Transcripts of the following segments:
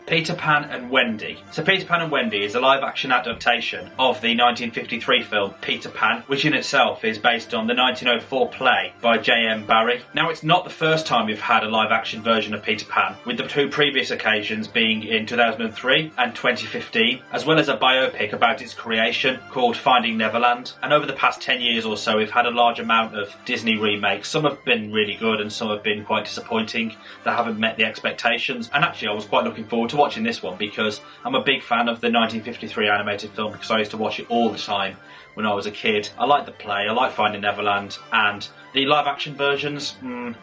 Peter Pan and Wendy. So Peter Pan and Wendy is a live-action adaptation of the 1953 film Peter Pan, which in itself is based on the 1904 play by J.M. Barrie. Now, it's not the first time we've had a live-action version of Peter Pan, with the two previous occasions being in 2003 and 2015, as well as a biopic about its creation called Finding Neverland. And over the past 10 years or so, we've had a large amount of Disney remakes. Some have been really good and some have been quite disappointing. They haven't met the expectations. And actually, I was quite looking forward to watching this one because I'm a big fan of the 1953 animated film because I used to watch it all the time when I was a kid. I like the play, I like Finding Neverland, and the live action versions,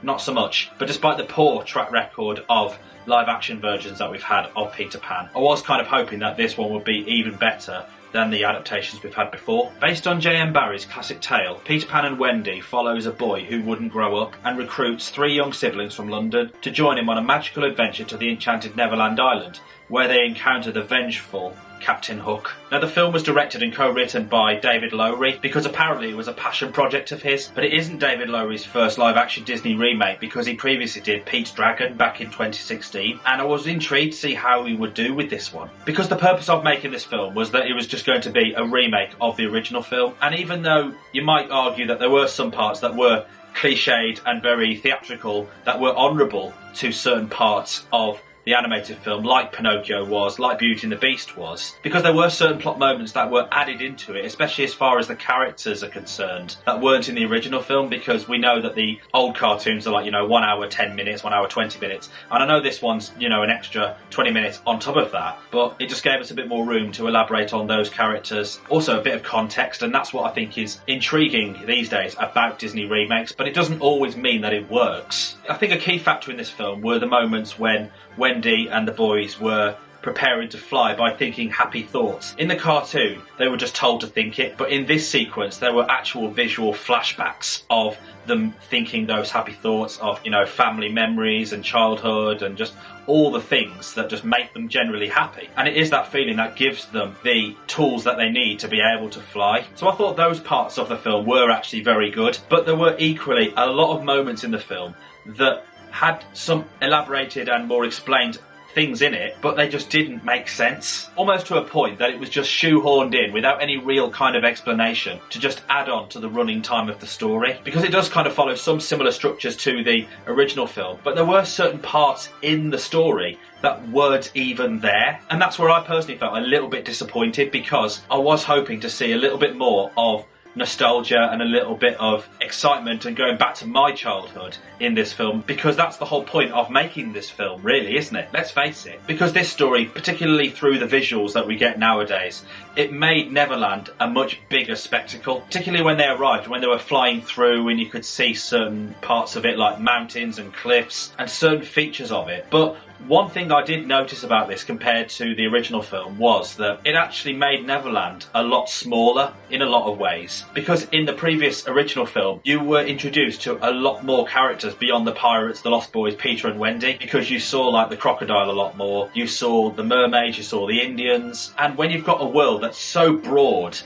not so much. But despite the poor track record of live action versions that we've had of Peter Pan, I was kind of hoping that this one would be even better than the adaptations we've had before. Based on J.M. Barrie's classic tale, Peter Pan and Wendy follows a boy who wouldn't grow up and recruits three young siblings from London to join him on a magical adventure to the enchanted Neverland Island, where they encounter the vengeful Captain Hook. Now, the film was directed and co-written by David Lowery because apparently it was a passion project of his, but it isn't David Lowery's first live-action Disney remake because he previously did Pete's Dragon back in 2016, and I was intrigued to see how he would do with this one. Because the purpose of making this film was that it was just going to be a remake of the original film, and even though you might argue that there were some parts that were cliched and very theatrical that were honourable to certain parts of the animated film, like Pinocchio was, like Beauty and the Beast was, because there were certain plot moments that were added into it, especially as far as the characters are concerned, that weren't in the original film, because we know that the old cartoons are like, 1 hour 10 minutes, 1 hour 20 minutes, and I know this one's, an extra 20 minutes on top of that, but it just gave us a bit more room to elaborate on those characters, also a bit of context, and that's what I think is intriguing these days about Disney remakes, but it doesn't always mean that it works. I think a key factor in this film were the moments when Wendy and the boys were preparing to fly by thinking happy thoughts. In the cartoon, they were just told to think it, but in this sequence, there were actual visual flashbacks of them thinking those happy thoughts of, family memories and childhood and just all the things that just make them generally happy. And it is that feeling that gives them the tools that they need to be able to fly. So I thought those parts of the film were actually very good, but there were equally a lot of moments in the film that had some elaborated and more explained things in it, but they just didn't make sense. Almost to a point that it was just shoehorned in without any real kind of explanation to just add on to the running time of the story. Because it does kind of follow some similar structures to the original film, but there were certain parts in the story that weren't even there. And that's where I personally felt a little bit disappointed, because I was hoping to see a little bit more of nostalgia and a little bit of excitement and going back to my childhood in this film, because that's the whole point of making this film, really, isn't it? Let's face it. Because this story, particularly through the visuals that we get nowadays, it made Neverland a much bigger spectacle, particularly when they arrived, when they were flying through and you could see certain parts of it like mountains and cliffs and certain features of it. But one thing I did notice about this compared to the original film was that it actually made Neverland a lot smaller in a lot of ways. Because in the previous original film, you were introduced to a lot more characters beyond the pirates, the Lost Boys, Peter and Wendy, because you saw like the crocodile a lot more, you saw the mermaids, you saw the Indians, and when you've got a world that's so broad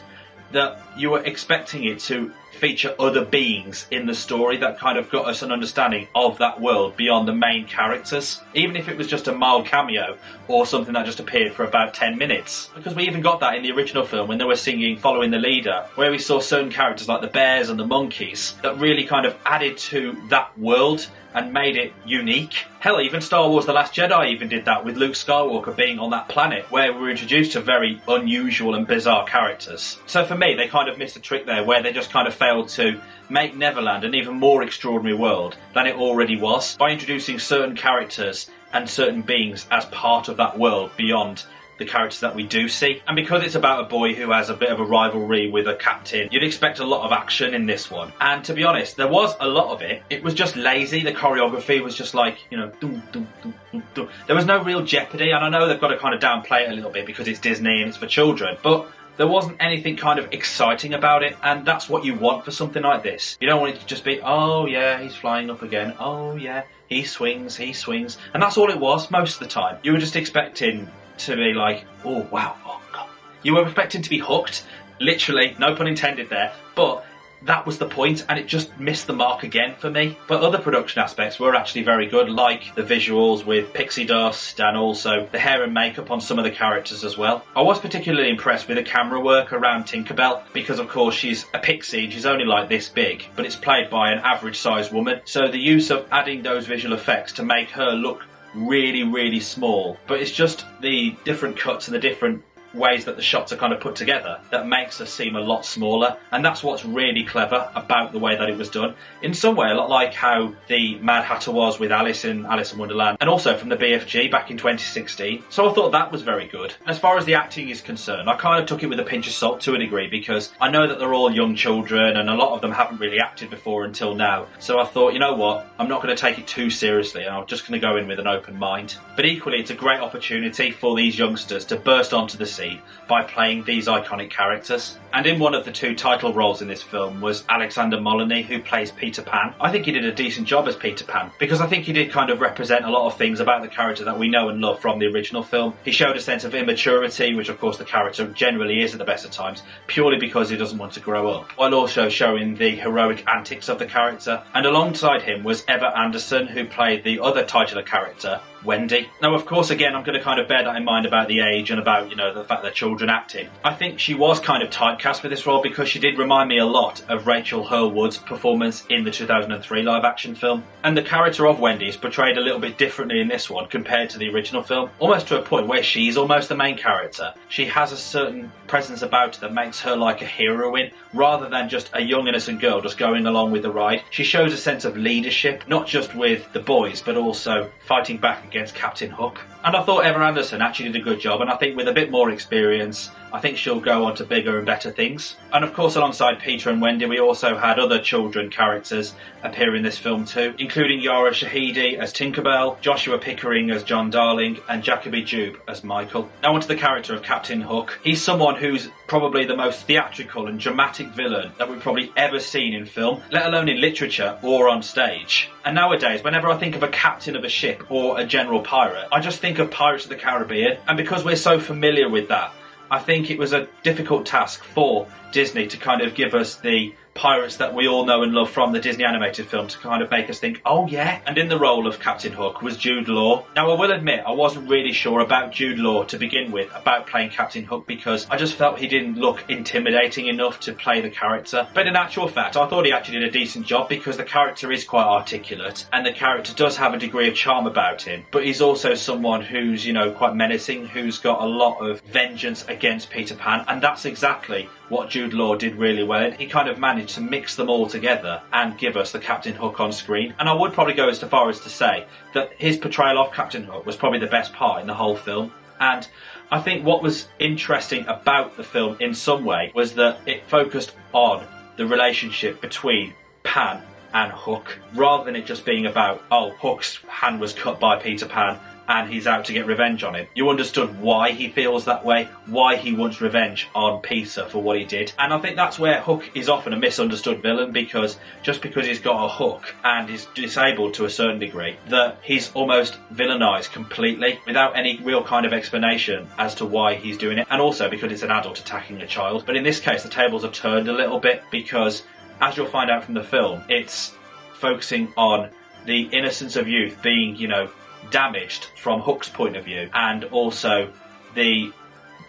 that you were expecting it to feature other beings in the story that kind of got us an understanding of that world beyond the main characters, even if it was just a mild cameo or something that just appeared for about 10 minutes. Because we even got that in the original film when they were singing Following the Leader, where we saw certain characters like the bears and the monkeys that really kind of added to that world and made it unique. Hell, even Star Wars The Last Jedi even did that with Luke Skywalker being on that planet, where we were introduced to very unusual and bizarre characters. So for me, they kind of missed a trick there, where they just kind of failed to make Neverland an even more extraordinary world than it already was, by introducing certain characters and certain beings as part of that world beyond the characters that we do see. And because it's about a boy who has a bit of a rivalry with a captain, you'd expect a lot of action in this one. And to be honest, there was a lot of it. It was just lazy. The choreography was just like, dum, dum, dum, dum, dum. There was no real jeopardy, and I know they've got to kind of downplay it a little bit because it's Disney and it's for children, but there wasn't anything kind of exciting about it, and that's what you want for something like this. You don't want it to just be, oh yeah, he's flying up again, oh yeah, he swings, and that's all it was most of the time. You were just expecting to be like, oh wow, oh god. You were expecting to be hooked, literally, no pun intended there, but that was the point, and it just missed the mark again for me. But other production aspects were actually very good, like the visuals with pixie dust and also the hair and makeup on some of the characters as well. I was particularly impressed with the camera work around Tinkerbell, because of course she's a pixie and she's only like this big, but it's played by an average sized woman. So the use of adding those visual effects to make her look really, really small, but it's just the different cuts and the different ways that the shots are kind of put together that makes her seem a lot smaller, and that's what's really clever about the way that it was done. In some way, a lot like how the Mad Hatter was with Alice in Wonderland, and also from the BFG back in 2016. So I thought that was very good. As far as the acting is concerned, I kind of took it with a pinch of salt to a degree, because I know that they're all young children and a lot of them haven't really acted before until now. So I thought, you know what, I'm not going to take it too seriously, and I'm just going to go in with an open mind. But equally, it's a great opportunity for these youngsters to burst onto the scene by playing these iconic characters. And in one of the two title roles in this film was Alexander Molyneux, who plays Peter Pan. I think he did a decent job as Peter Pan, because I think he did kind of represent a lot of things about the character that we know and love from the original film. He showed a sense of immaturity, which of course the character generally is at the best of times, purely because he doesn't want to grow up, while also showing the heroic antics of the character. And alongside him was Eva Anderson, who played the other titular character, Wendy. Now, of course, again, I'm going to kind of bear that in mind about the age and about, you know, the fact that children acting. I think she was kind of typecast for this role because she did remind me a lot of Rachel Hurwood's performance in the 2003 live-action film. And the character of Wendy is portrayed a little bit differently in this one compared to the original film, almost to a point where she's almost the main character. She has a certain presence about her that makes her like a heroine, rather than just a young innocent girl just going along with the ride. She shows a sense of leadership, not just with the boys, but also fighting back against Captain Hook. And I thought Eva Anderson actually did a good job, and I think with a bit more experience, I think she'll go on to bigger and better things. And of course, alongside Peter and Wendy, we also had other children characters appear in this film too, including Yara Shahidi as Tinkerbell, Joshua Pickering as John Darling, and Jacoby Jube as Michael. Now onto the character of Captain Hook. He's someone who's probably the most theatrical and dramatic villain that we've probably ever seen in film, let alone in literature or on stage. And nowadays, whenever I think of a captain of a ship or a general pirate, I just think of Pirates of the Caribbean. And because we're so familiar with that, I think it was a difficult task for Disney to kind of give us the pirates that we all know and love from the Disney animated film to kind of make us think, oh yeah. And in the role of Captain Hook was Jude Law. Now I will admit I wasn't really sure about Jude Law to begin with, about playing Captain Hook, because I just felt he didn't look intimidating enough to play the character. But in actual fact, I thought he actually did a decent job, because the character is quite articulate and the character does have a degree of charm about him. But he's also someone who's, you know, quite menacing, who's got a lot of vengeance against Peter Pan, and that's exactly what Jude Law did really well. He kind of managed to mix them all together and give us the Captain Hook on screen. And I would probably go as far as to say that his portrayal of Captain Hook was probably the best part in the whole film. And I think what was interesting about the film in some way was that it focused on the relationship between Pan and Hook, rather than it just being about, oh, Hook's hand was cut by Peter Pan and he's out to get revenge on him. You understood why he feels that way, why he wants revenge on Peter for what he did. And I think that's where Hook is often a misunderstood villain, because just because he's got a hook and is disabled to a certain degree, that he's almost villainised completely without any real kind of explanation as to why he's doing it. And also because it's an adult attacking a child. But in this case, the tables have turned a little bit, because as you'll find out from the film, it's focusing on the innocence of youth being, you know, damaged from Hook's point of view, and also the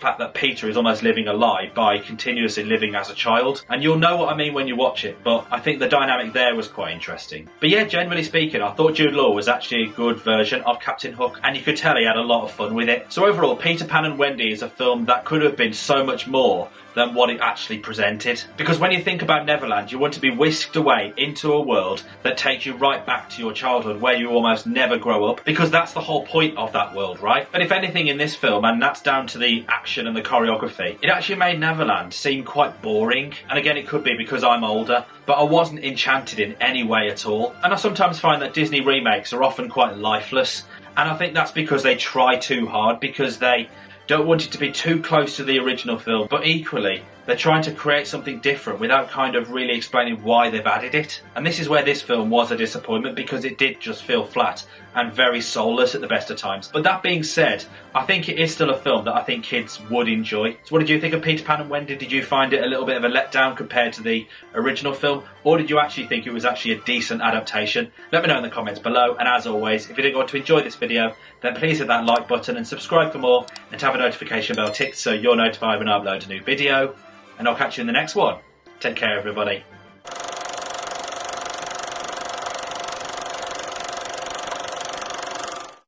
fact that Peter is almost living a lie by continuously living as a child. And you'll know what I mean when you watch it, but I think the dynamic there was quite interesting. But yeah, generally speaking, I thought Jude Law was actually a good version of Captain Hook, and you could tell he had a lot of fun with it. So overall, Peter Pan and Wendy is a film that could have been so much more than what it actually presented. Because when you think about Neverland, you want to be whisked away into a world that takes you right back to your childhood, where you almost never grow up, because that's the whole point of that world, right? But if anything in this film, and that's down to the action and the choreography, it actually made Neverland seem quite boring. And again, it could be because I'm older, but I wasn't enchanted in any way at all. And I sometimes find that Disney remakes are often quite lifeless, and I think that's because they try too hard, because they don't want it to be too close to the original film, but equally They're trying to create something different without kind of really explaining why they've added it. And this is where this film was a disappointment, because it did just feel flat and very soulless at the best of times. But that being said, I think it is still a film that I think kids would enjoy. So what did you think of Peter Pan and Wendy? Did you find it a little bit of a letdown compared to the original film? Or did you actually think it was actually a decent adaptation? Let me know in the comments below. And as always, if you did want to enjoy this video, then please hit that like button and subscribe for more, and have a notification bell ticked so you're notified when I upload a new video. And I'll catch you in the next one. Take care, everybody.